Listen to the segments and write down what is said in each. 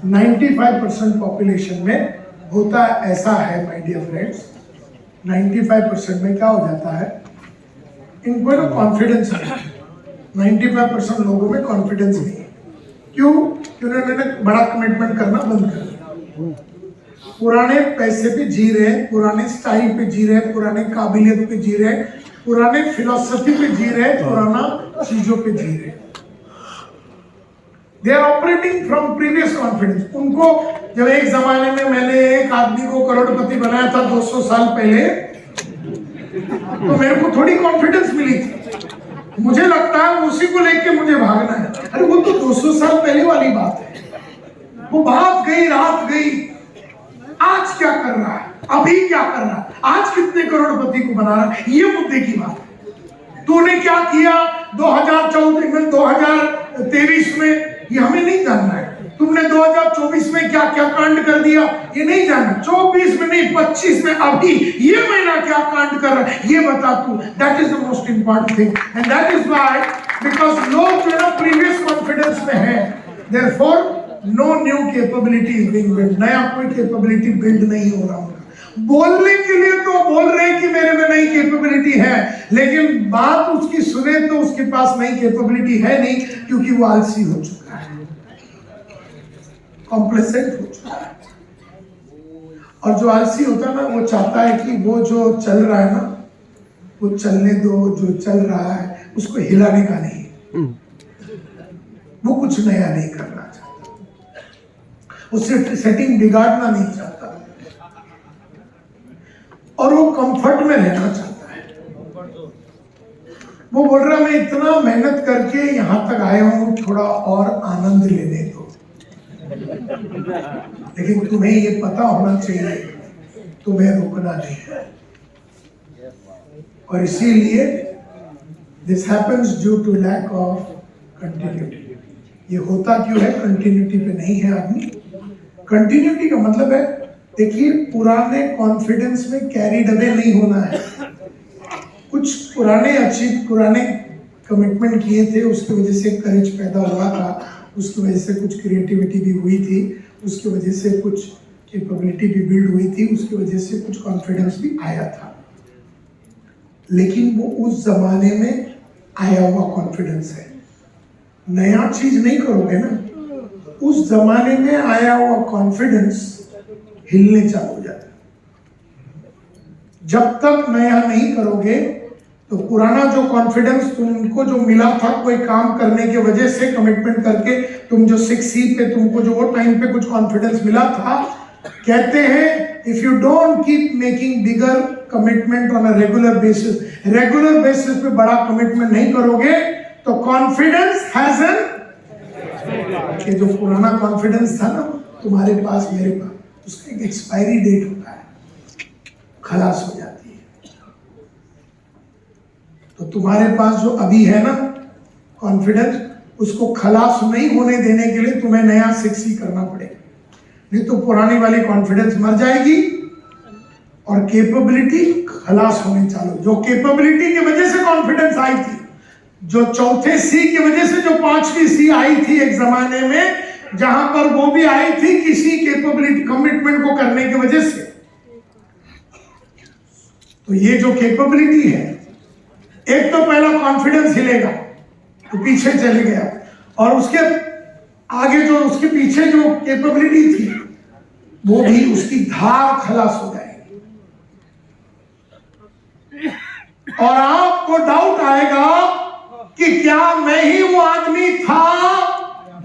95% population में होता ऐसा है माय डियर फ्रेंड्स, 95% में क्या हो जाता है, इनको ना कॉन्फिडेंस है, 95% लोगों में कॉन्फिडेंस नहीं है। क्यों? क्योंकि उन्होंने बड़ा कमिटमेंट करना बंद कर दिया, पुराने पैसे पे जी रहे हैं, पुराने स्टाइल पे जी रहे हैं, पुराने काबिलियत पे जी रहे हैं, पुराने फिलॉसफी पे जी रहे हैं, पुराना चीजों पे जी रहे हैं। They are operating from previous confidence. उनको जब एक जमाने में मैंने एक आदमी को करोड़पति बनाया था 200 साल पहले, तो मेरे को थोड़ी कॉन्फिडेंस मिली थी। मुझे लगता है उसी को लेके मुझे भागना है। अरे वो तो 200 साल पहले वाली बात है, वो बात गई, रात गई। आज क्या कर रहा है, अभी क्या कर रहा है, आज कितने करोड़पति को बना रहा है, ये मुद्दे की बात है। तूने क्या किया 2014 में, 2023 में, ये हमें नहीं जानना है। तुमने 2024 में क्या क्या कांड कर दिया, ये नहीं जानना। 24 में नहीं, 25 में, अभी ये महीना क्या कांड कर रहा है, ये बता तू। That is the most important thing, and that is why, because लोग जो ना प्रीवियस कॉन्फिडेंस में है, therefore no new capability is being build. नया कोई कैपेबिलिटी बिल्ड नहीं हो रहा होगा। बोलने के लिए तो बोल रहे हैं कि मेरे में नई कैपेबिलिटी है, लेकिन बात उसकी सुने तो उसके पास नई कैपेबिलिटी है नहीं, क्योंकि वो आलसी हो चुका है, कॉम्प्लेसेंट हो चुका है। और जो आलसी होता है ना, वो चाहता है कि वो जो चल रहा है ना, वो चलने दो, जो चल रहा है उसको हिलाने का नहीं, वो कुछ नया नहीं करना चाहता, उससे सेटिंग बिगाड़ना नहीं चाहता, और वो कंफर्ट में रहना चाहता है। वो बोल रहा मैं इतना मेहनत करके यहां तक आया हूं, थोड़ा और आनंद लेने दो। लेकिन तुम्हें ये पता होना चाहिए तुम्हें रुकना नहीं है, और इसीलिए this happens due to lack of continuity. ये होता क्यों है? कंटिन्यूटी पे नहीं है आदमी। कंटिन्यूटी का मतलब है, देखिए, पुराने कॉन्फिडेंस में कैरीड अवे नहीं होना है। कुछ पुराने कमिटमेंट किए थे, उसकी वजह से करेज पैदा हुआ था, उसकी वजह से कुछ क्रिएटिविटी भी हुई थी, उसकी वजह से कुछ कैपेबिलिटी भी बिल्ड हुई थी, उसकी वजह से कुछ कॉन्फिडेंस भी आया था। लेकिन वो उस जमाने में आया हुआ कॉन्फिडेंस है। नया चीज नहीं करोगे ना, उस जमाने में आया हुआ कॉन्फिडेंस हिलने चालू हो जाता है। जब तक नया नहीं करोगे तो पुराना जो कॉन्फिडेंस तुमको जो मिला था कोई काम करने के वजह से, कमिटमेंट करके, तुम जो 6C पे तुमको जो वो टाइम पे कुछ कॉन्फिडेंस मिला था, कहते हैं if you don't keep making bigger commitment on a regular basis पे बड़ा कमिटमेंट नहीं करोगे तो कॉन्फिडेंस हैज एन, ये जो पुराना कॉन्फिडेंस था ना तुम्हारे पास, मेरे पास, उसका एक एक्सपायरी डेट होता है, खलास हो जाती है। तो तुम्हारे पास जो अभी है ना कॉन्फिडेंस, उसको खलास नहीं होने देने के लिए तुम्हें नया 6C करना पड़ेगा, नहीं तो पुरानी वाली कॉन्फिडेंस मर जाएगी और कैपेबिलिटी खलास होने चालू। जो कैपेबिलिटी की वजह से कॉन्फिडेंस आई थी, जो चौथे C की वजह से जो 5वीं C आई थी एक जमाने में, जहां पर वो भी आई थी किसी कैपेबिलिटी कमिटमेंट को करने की वजह से। तो ये जो कैपेबिलिटी है, एक तो पहला कॉन्फिडेंस हिलेगा तो पीछे चले गया, और उसके आगे जो उसके पीछे जो कैपेबिलिटी थी वो भी उसकी धार खलास हो जाएगी, और आपको डाउट आएगा कि क्या मैं ही वो आदमी था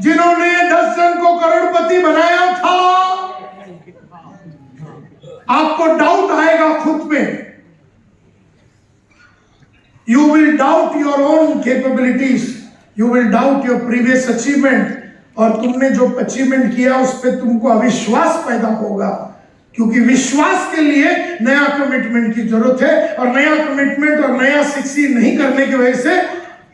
जिन्होंने 10 जन को करोड़पति बनाया था। आपको डाउट आएगा खुद पे, you will doubt your own capabilities, you will doubt your previous achievement, और तुमने जो अचीवमेंट किया उस पर तुमको अविश्वास पैदा होगा, क्योंकि विश्वास के लिए नया कमिटमेंट की जरूरत है, और नया कमिटमेंट और नया 6C नहीं करने की वजह से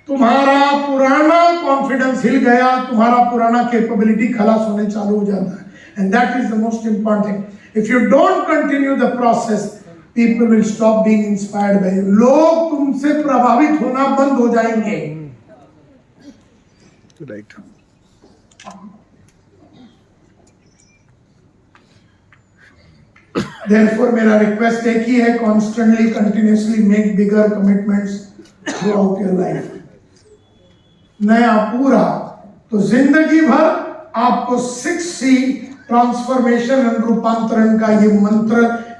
तुम्हारा पुराना कॉन्फिडेंस हिल गया, तुम्हारा पुराना कैपेबिलिटी खलास होने चालू हो जाता है। And that is the most important. If you don't continue the process, people will stop being inspired by you. लोग तुमसे प्रभावित होना बंद हो जाएंगे। राइट। Therefore मेरा रिक्वेस्ट एक ही है, constantly continuously make bigger commitments through out your life. नया पूरा तो जिंदगी भर आपको 6C ट्रांसफॉर्मेशन एंड रूपांतरण का ये मंत्र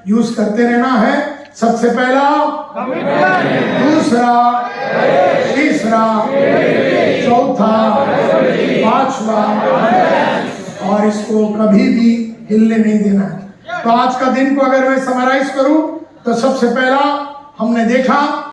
यूज करते रहना है। सबसे पहला, दूसरा, तीसरा, चौथा, पांचवा, और इसको कभी भी हिलने नहीं देना है। तो आज का दिन को अगर मैं समराइज करूं तो सबसे पहला हमने देखा